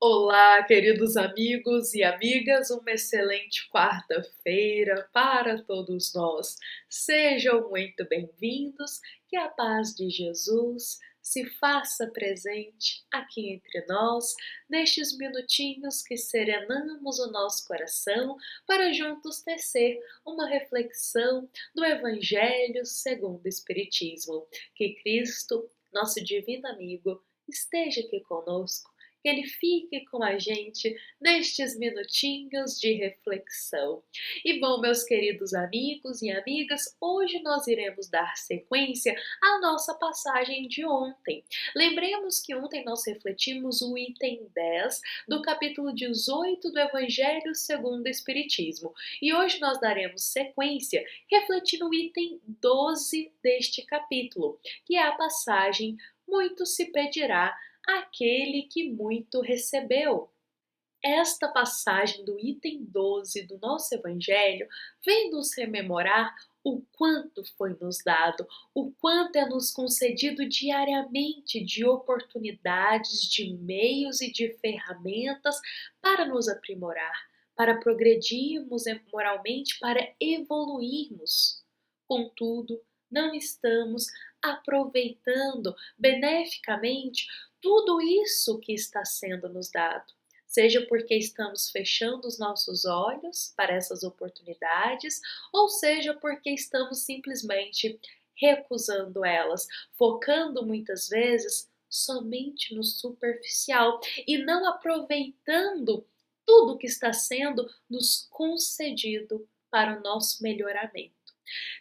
Olá, queridos amigos e amigas, uma excelente quarta-feira para todos nós. Sejam muito bem-vindos, que a paz de Jesus se faça presente aqui entre nós, nestes minutinhos que serenamos o nosso coração para juntos tecer uma reflexão do Evangelho segundo o Espiritismo. Que Cristo, nosso divino amigo, esteja aqui conosco, que ele fique com a gente nestes minutinhos de reflexão. E bom, meus queridos amigos e amigas, hoje nós iremos dar sequência à nossa passagem de ontem. Lembremos que ontem nós refletimos o item 10 do capítulo 18 do Evangelho segundo o Espiritismo. E hoje nós daremos sequência refletindo o item 12 deste capítulo, que é a passagem "Muito se pedirá aquele que muito recebeu". Esta passagem do item 12 do nosso Evangelho vem nos rememorar o quanto foi nos dado, o quanto é nos concedido diariamente de oportunidades, de meios e de ferramentas para nos aprimorar, para progredirmos moralmente, para evoluirmos. Contudo, não estamos aproveitando beneficamente tudo isso que está sendo nos dado, seja porque estamos fechando os nossos olhos para essas oportunidades, ou seja porque estamos simplesmente recusando elas, focando muitas vezes somente no superficial e não aproveitando tudo que está sendo nos concedido para o nosso melhoramento.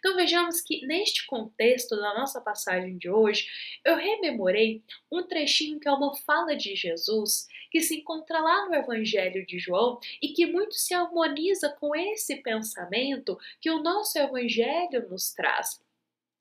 Então vejamos que neste contexto da nossa passagem de hoje, eu rememorei um trechinho que é uma fala de Jesus, que se encontra lá no Evangelho de João e que muito se harmoniza com esse pensamento que o nosso Evangelho nos traz.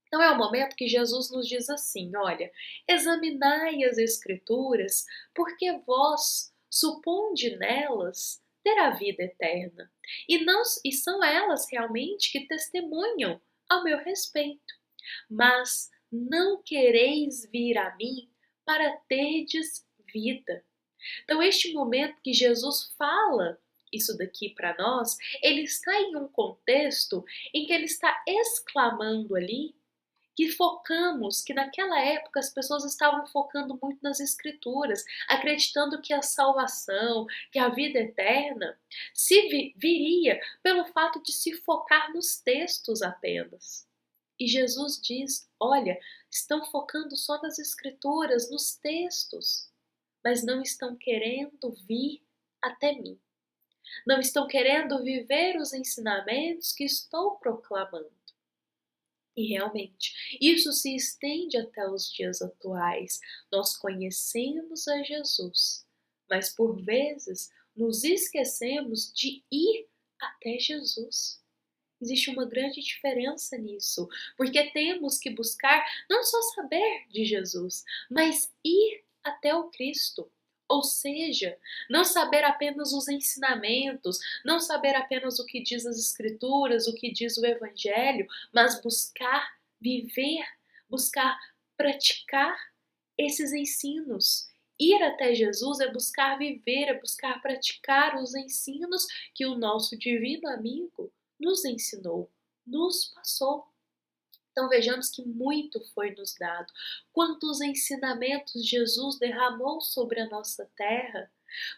Então é o momento que Jesus nos diz assim: olha, examinai as Escrituras, porque vós suponde nelas ter a vida eterna, e são elas realmente que testemunham ao meu respeito. Mas não quereis vir a mim para terdes vida. Então, este momento que Jesus fala isso daqui para nós, ele está em um contexto em que ele está exclamando ali que naquela época as pessoas estavam focando muito nas escrituras, acreditando que a salvação, que a vida eterna viria pelo fato de se focar nos textos apenas. E Jesus diz: olha, estão focando só nas escrituras, nos textos, mas não estão querendo vir até mim. Não estão querendo viver os ensinamentos que estou proclamando. E realmente, isso se estende até os dias atuais. Nós conhecemos a Jesus, mas por vezes nos esquecemos de ir até Jesus. Existe uma grande diferença nisso, porque temos que buscar não só saber de Jesus, mas ir até o Cristo. Ou seja, não saber apenas os ensinamentos, não saber apenas o que diz as Escrituras, o que diz o Evangelho, mas buscar viver, buscar praticar esses ensinos. Ir até Jesus é buscar viver, é buscar praticar os ensinos que o nosso divino amigo nos ensinou, nos passou. Então vejamos que muito foi nos dado. Quantos ensinamentos Jesus derramou sobre a nossa terra?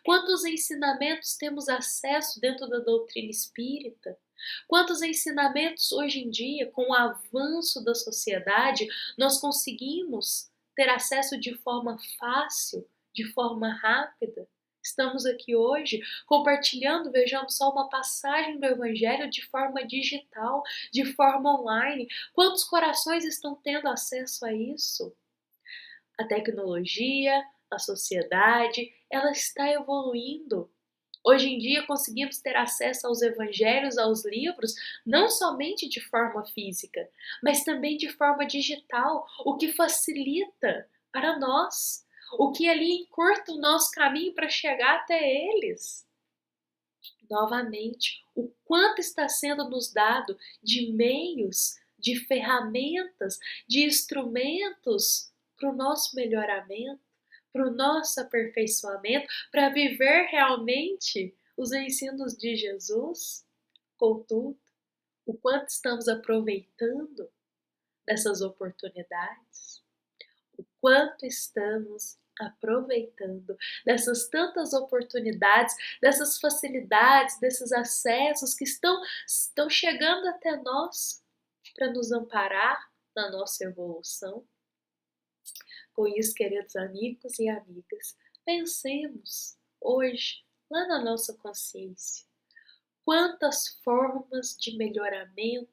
Quantos ensinamentos temos acesso dentro da doutrina espírita? Quantos ensinamentos hoje em dia, com o avanço da sociedade, nós conseguimos ter acesso de forma fácil, de forma rápida? Estamos aqui hoje compartilhando, vejamos só, uma passagem do Evangelho de forma digital, de forma online. Quantos corações estão tendo acesso a isso? A tecnologia, a sociedade, ela está evoluindo. Hoje em dia conseguimos ter acesso aos evangelhos, aos livros, não somente de forma física, mas também de forma digital, o que facilita para nós, o que ali encurta o nosso caminho para chegar até eles. Novamente, o quanto está sendo nos dado de meios, de ferramentas, de instrumentos para o nosso melhoramento, para o nosso aperfeiçoamento, para viver realmente os ensinos de Jesus? Contudo, o quanto estamos aproveitando dessas oportunidades? O quanto estamos aproveitando dessas tantas oportunidades, dessas facilidades, desses acessos que estão chegando até nós para nos amparar na nossa evolução? Com isso, queridos amigos e amigas, pensemos hoje lá na nossa consciência quantas formas de melhoramento,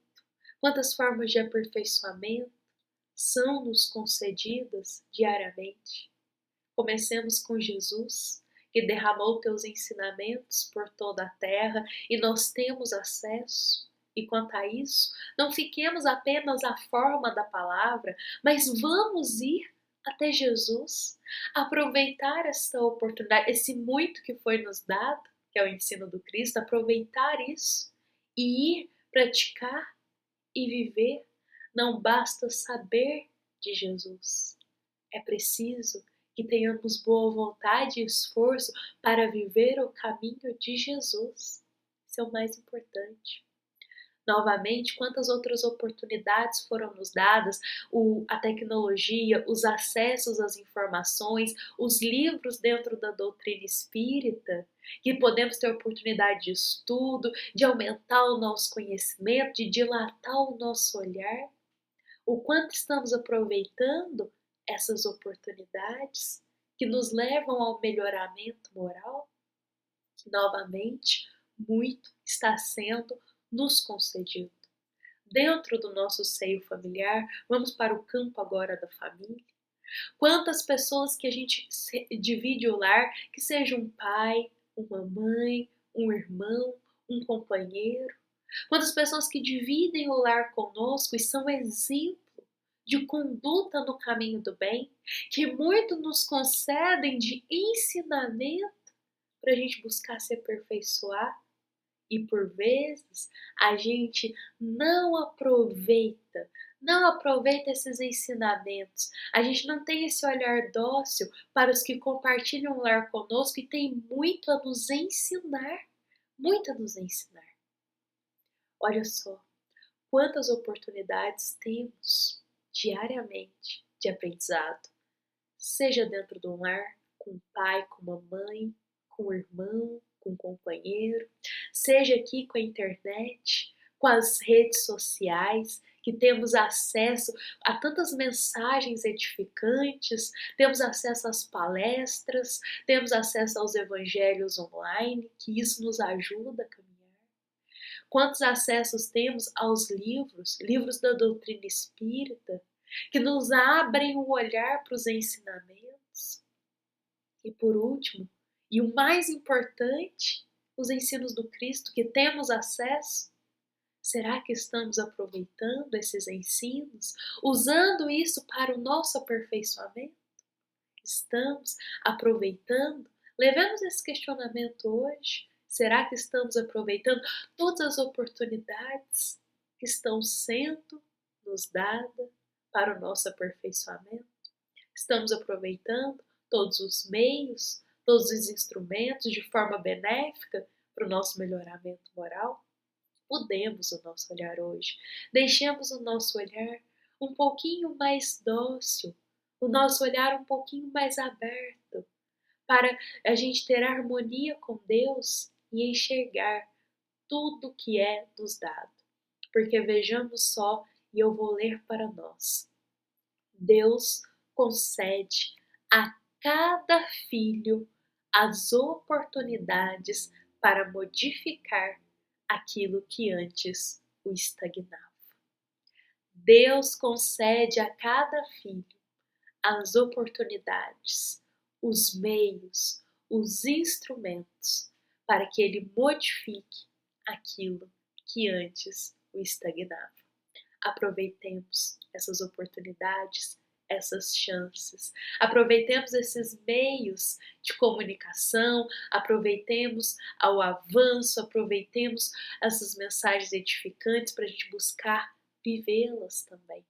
quantas formas de aperfeiçoamento são nos concedidas diariamente. Comecemos com Jesus, que derramou teus ensinamentos por toda a terra e nós temos acesso. E quanto a isso, não fiquemos apenas à forma da palavra, mas vamos ir até Jesus, aproveitar esta oportunidade, esse muito que foi nos dado, que é o ensino do Cristo, aproveitar isso e ir praticar e viver. Não basta saber de Jesus, é preciso que tenhamos boa vontade e esforço para viver o caminho de Jesus. Isso é o mais importante. Novamente, quantas outras oportunidades foram nos dadas, a tecnologia, os acessos às informações, os livros dentro da doutrina espírita, que podemos ter oportunidade de estudo, de aumentar o nosso conhecimento, de dilatar o nosso olhar. O quanto estamos aproveitando essas oportunidades que nos levam ao melhoramento moral? Novamente, muito está sendo nos concedido. Dentro do nosso seio familiar, vamos para o campo agora da família. Quantas pessoas que a gente divide o lar, que seja um pai, uma mãe, um irmão, um companheiro. Quantas pessoas que dividem o lar conosco e são exemplo de conduta no caminho do bem, que muito nos concedem de ensinamento para a gente buscar se aperfeiçoar. E por vezes a gente não aproveita esses ensinamentos. A gente não tem esse olhar dócil para os que compartilham o lar conosco e tem muito a nos ensinar, muito a nos ensinar. Olha só, quantas oportunidades temos diariamente de aprendizado, seja dentro de um lar, com o pai, com a mãe, com o irmão, com o companheiro, seja aqui com a internet, com as redes sociais, que temos acesso a tantas mensagens edificantes, temos acesso às palestras, temos acesso aos evangelhos online, que isso nos ajuda a caminhar. Quantos acessos temos aos livros da doutrina espírita, que nos abrem o olhar para os ensinamentos. E por último, e o mais importante, os ensinos do Cristo que temos acesso. Será que estamos aproveitando esses ensinos, usando isso para o nosso aperfeiçoamento? Estamos aproveitando? Levemos esse questionamento hoje. Será que estamos aproveitando todas as oportunidades que estão sendo nos dadas para o nosso aperfeiçoamento? Estamos aproveitando todos os meios, todos os instrumentos de forma benéfica para o nosso melhoramento moral? Mudemos o nosso olhar hoje. Deixemos o nosso olhar um pouquinho mais dócil, o nosso olhar um pouquinho mais aberto, para a gente ter harmonia com Deus e enxergar tudo que é nos dado. Porque vejamos só, e eu vou ler para nós. Deus concede a cada filho as oportunidades para modificar aquilo que antes o estagnava. Deus concede a cada filho as oportunidades, os meios, os instrumentos para que ele modifique aquilo que antes o estagnava. Aproveitemos essas oportunidades, essas chances. Aproveitemos esses meios de comunicação, aproveitemos ao avanço, aproveitemos essas mensagens edificantes para a gente buscar vivê-las também,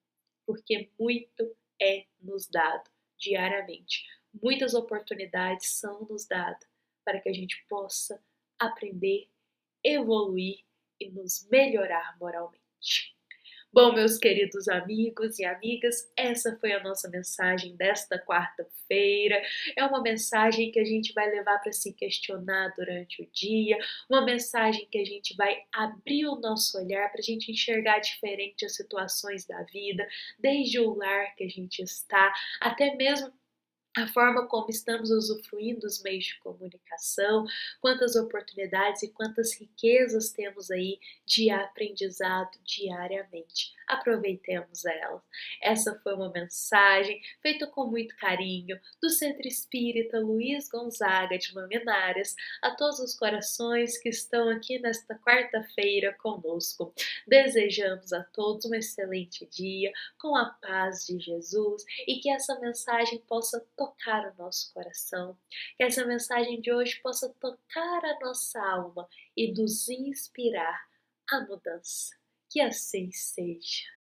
porque muito é nos dado diariamente. Muitas oportunidades são nos dadas para que a gente possa aprender, evoluir e nos melhorar moralmente. Bom, meus queridos amigos e amigas, essa foi a nossa mensagem desta quarta-feira. É uma mensagem que a gente vai levar para se questionar durante o dia, uma mensagem que a gente vai abrir o nosso olhar para a gente enxergar diferente as situações da vida, desde o lar que a gente está, até mesmo a forma como estamos usufruindo dos meios de comunicação, quantas oportunidades e quantas riquezas temos aí de aprendizado diariamente. Aproveitemos elas. Essa foi uma mensagem feita com muito carinho do Centro Espírita Luiz Gonzaga de Luminárias a todos os corações que estão aqui nesta quarta-feira conosco. Desejamos a todos um excelente dia, com a paz de Jesus, e que essa mensagem possa tocar o nosso coração, que essa mensagem de hoje possa tocar a nossa alma e nos inspirar à mudança. Que assim seja.